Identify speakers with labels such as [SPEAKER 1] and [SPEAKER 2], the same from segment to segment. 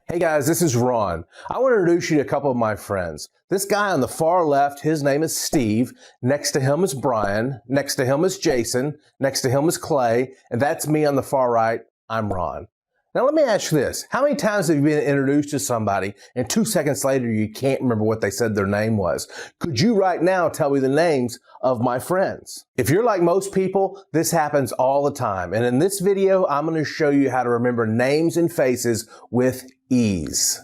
[SPEAKER 1] Hey guys, this is Ron. I want to introduce you to a couple of my friends. This guy on the far left, his name is Steve. Next to him is Brian. Next to him is Jason. Next to him is Clay. And that's me on the far right. I'm Ron. Now let me ask you this. How many times have you been introduced to somebody and 2 seconds later you can't remember what they said their name was? Could you right now tell me the names of my friends? If you're like most people, this happens all the time. And in this video, I'm going to show you how to remember names and faces with ease.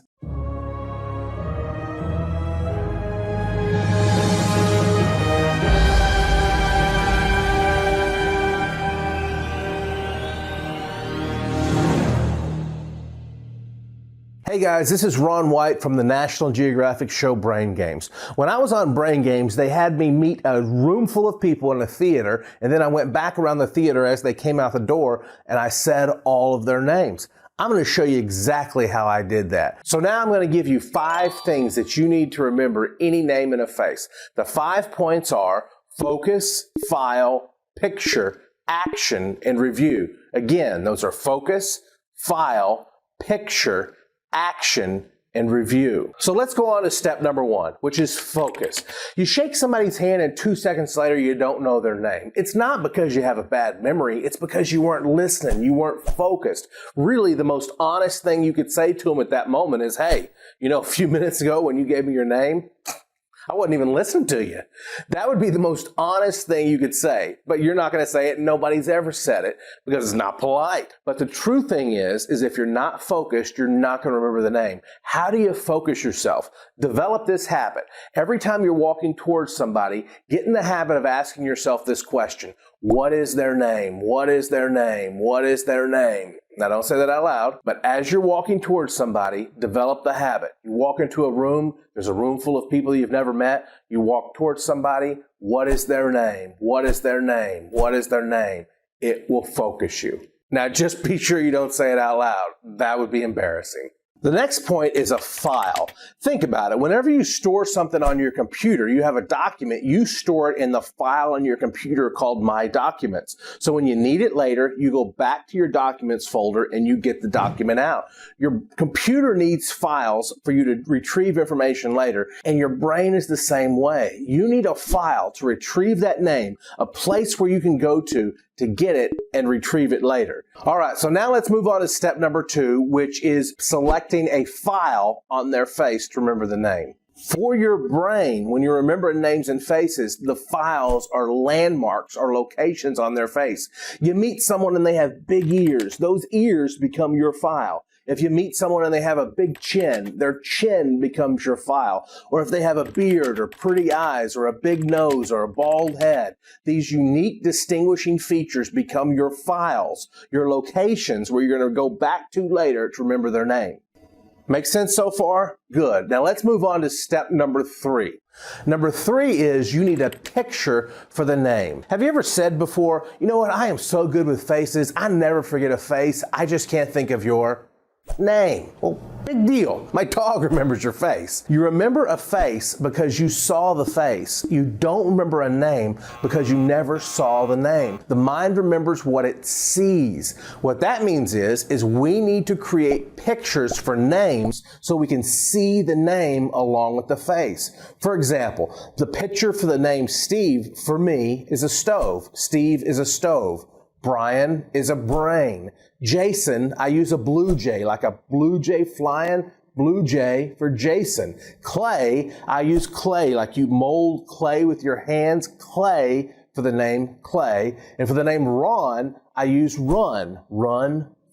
[SPEAKER 1] Hey guys, this is Ron White from the National Geographic show Brain Games. When I was on Brain Games, they had me meet a room full of people in a theater, and then I went back around the theater as they came out the door, and I said all of their names. I'm going to show you exactly how I did that. So now I'm going to give you 5 things that you need to remember any name and a face. The 5 points are focus, file, picture, action, and review. Again, those are focus, file, picture, action, and review. So let's go on to step number 1, which is focus. You shake somebody's hand and 2 seconds later you don't know their name. It's not because you have a bad memory, it's because you weren't listening, you weren't focused. Really, the most honest thing you could say to them at that moment is, hey, you know, a few minutes ago when you gave me your name, I wasn't even listening to you. That would be the most honest thing you could say, but you're not going to say it. Nobody's ever said it because it's not polite. But the true thing is if you're not focused, you're not going to remember the name. How do you focus yourself? Develop this habit. Every time you're walking towards somebody, get in the habit of asking yourself this question. What is their name? What is their name? What is their name? Now, don't say that out loud, but as you're walking towards somebody, develop the habit. You walk into a room, there's a room full of people you've never met, you walk towards somebody, what is their name? What is their name? What is their name? It will focus you. Now, just be sure you don't say it out loud. That would be embarrassing. The next point is a file. Think about it. Whenever you store something on your computer, you have a document, you store it in the file on your computer called My Documents. So when you need it later, you go back to your Documents folder and you get the document out. Your computer needs files for you to retrieve information later, and your brain is the same way. You need a file to retrieve that name, a place where you can go to get it and retrieve it later. All right, so now let's move on to step number 2, which is selecting a file on their face to remember the name. For your brain, when you're remembering names and faces, the files are landmarks or locations on their face. You meet someone and they have big ears. Those ears become your file. If you meet someone and they have a big chin, their chin becomes your file. Or if they have a beard or pretty eyes or a big nose or a bald head, these unique distinguishing features become your files, your locations where you're going to go back to later to remember their name. Make sense so far? Good. Now let's move on to step number 3. Number 3 is you need a picture for the name. Have you ever said before, you know what, I am so good with faces, I never forget a face, I just can't think of your name? Well, big deal. My dog remembers your face. You remember a face because you saw the face. You don't remember a name because you never saw the name. The mind remembers what it sees. What that means is we need to create pictures for names so we can see the name along with the face. For example, the picture for the name Steve for me is a stove. Steve is a stove. Brian is a brain. Jason, I use a blue jay, like a blue jay flying, blue jay for Jason. Clay, I use clay, like you mold clay with your hands, clay for the name Clay. And for the name Ron, I use run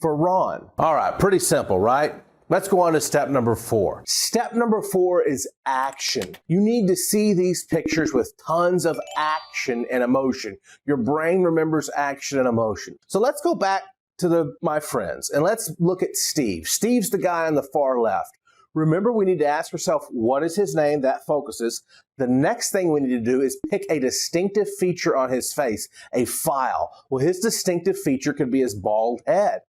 [SPEAKER 1] for Ron. All right, pretty simple, right? Let's go on to step number 4. Step number 4 is action. You need to see these pictures with tons of action and emotion. Your brain remembers action and emotion. So let's go back to my friends and let's look at Steve. Steve's the guy on the far left. Remember, we need to ask ourselves, what is his name? That focuses. The next thing we need to do is pick a distinctive feature on his face, a file. Well, his distinctive feature could be his bald head.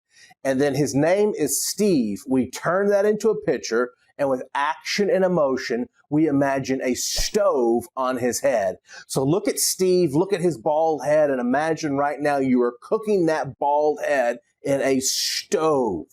[SPEAKER 1] And then his name is Steve. We turn that into a picture, and with action and emotion, we imagine a stove on his head. So look at Steve, look at his bald head, and imagine right now you are cooking that bald head in a stove.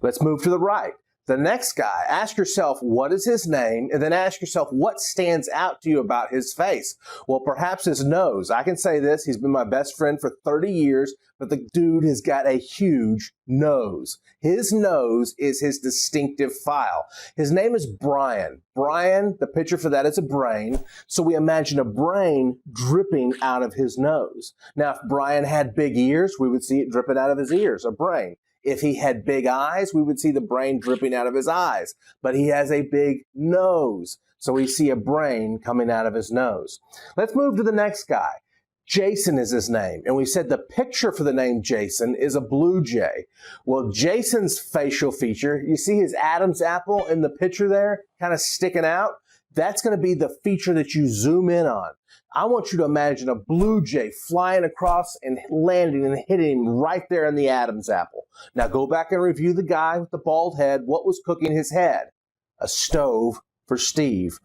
[SPEAKER 1] Let's move to the right. The next guy, ask yourself, what is his name? And then ask yourself, what stands out to you about his face? Well, perhaps his nose. I can say this, he's been my best friend for 30 years, but the dude has got a huge nose. His nose is his distinctive file. His name is Brian. Brian, the picture for that is a brain. So we imagine a brain dripping out of his nose. Now, if Brian had big ears, we would see it dripping out of his ears, a brain. If he had big eyes, we would see the brain dripping out of his eyes. But he has a big nose, so we see a brain coming out of his nose. Let's move to the next guy. Jason is his name, and we said the picture for the name Jason is a blue jay. Well, Jason's facial feature, you see his Adam's apple in the picture there, kind of sticking out? That's going to be the feature that you zoom in on. I want you to imagine a blue jay flying across and landing and hitting him right there in the Adam's apple. Now go back and review the guy with the bald head. What was cooking his head? A stove for Steve.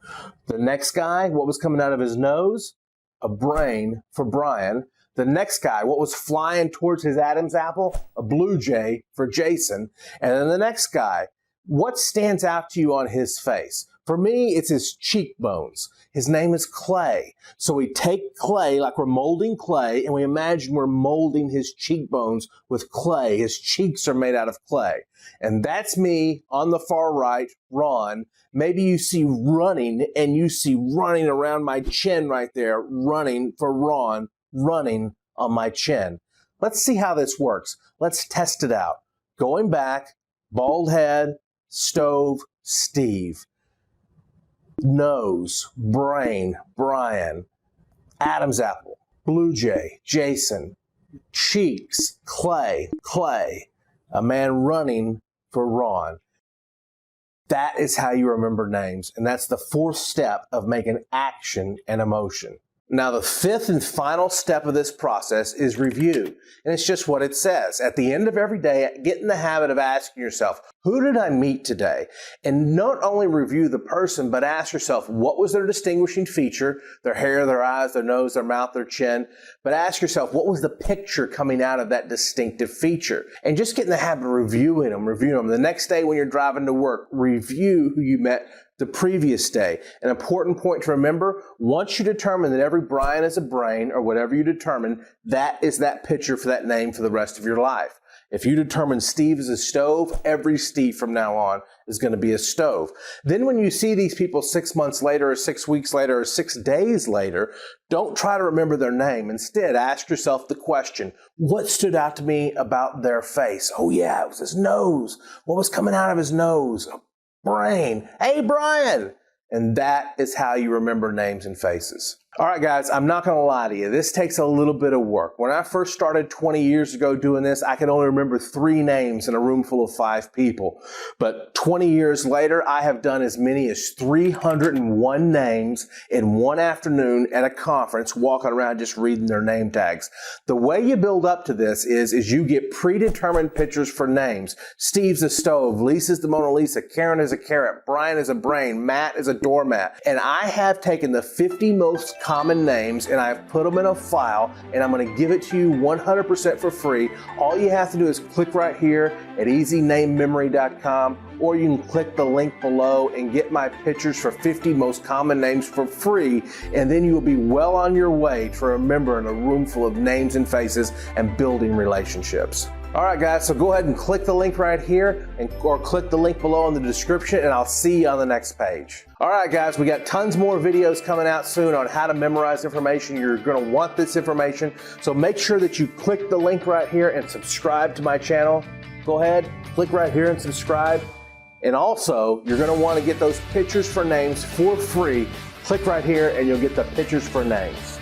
[SPEAKER 1] The next guy, what was coming out of his nose? A brain for Brian. The next guy, what was flying towards his Adam's apple? A blue jay for Jason. And then the next guy, what stands out to you on his face? For me, it's his cheekbones. His name is Clay. So we take clay, like we're molding clay, and we imagine we're molding his cheekbones with clay. His cheeks are made out of clay. And that's me on the far right, Ron. Maybe you see running, and you see running around my chin right there, running for Ron, running on my chin. Let's see how this works. Let's test it out. Going back, bald head, stove, Steve. Nose, brain, Brian, Adam's apple, blue jay, Jason, cheeks, Clay, a man running for Ron. That is how you remember names, and that's the fourth step of making action and emotion. Now, the fifth and final step of this process is review, and it's just what it says. At the end of every day, get in the habit of asking yourself, who did I meet today? And not only review the person, but ask yourself, what was their distinguishing feature? Their hair, their eyes, their nose, their mouth, their chin. But ask yourself, what was the picture coming out of that distinctive feature? And just get in the habit of reviewing them. The next day when you're driving to work, review who you met the previous day. An important point to remember, once you determine that every Brian is a brain, or whatever you determine, that is that picture for that name for the rest of your life. If you determine Steve is a stove, every Steve from now on is going to be a stove. Then when you see these people 6 months later, or 6 weeks later, or 6 days later, don't try to remember their name. Instead, ask yourself the question, what stood out to me about their face? Oh yeah, it was his nose. What was coming out of his nose? Brain. Hey, Brian. And that is how you remember names and faces. All right, guys, I'm not going to lie to you. This takes a little bit of work. When I first started 20 years ago doing this, I could only remember 3 names in a room full of 5 people. But 20 years later, I have done as many as 301 names in one afternoon at a conference, walking around just reading their name tags. The way you build up to this is you get predetermined pictures for names. Steve's a stove, Lisa's the Mona Lisa, Karen is a carrot, Brian is a brain, Matt is a doormat. And I have taken the 50 most common names and I've put them in a file, and I'm going to give it to you 100% for free. All you have to do is click right here at easynamememory.com, or you can click the link below and get my pictures for 50 most common names for free, and then you will be well on your way to remembering a room full of names and faces and building relationships. All right, guys, so go ahead and click the link right here, or click the link below in the description, and I'll see you on the next page. All right, guys, we got tons more videos coming out soon on how to memorize information. You're going to want this information, so make sure that you click the link right here and subscribe to my channel. Go ahead, click right here and subscribe. And also, you're going to want to get those pictures for names for free. Click right here and you'll get the pictures for names.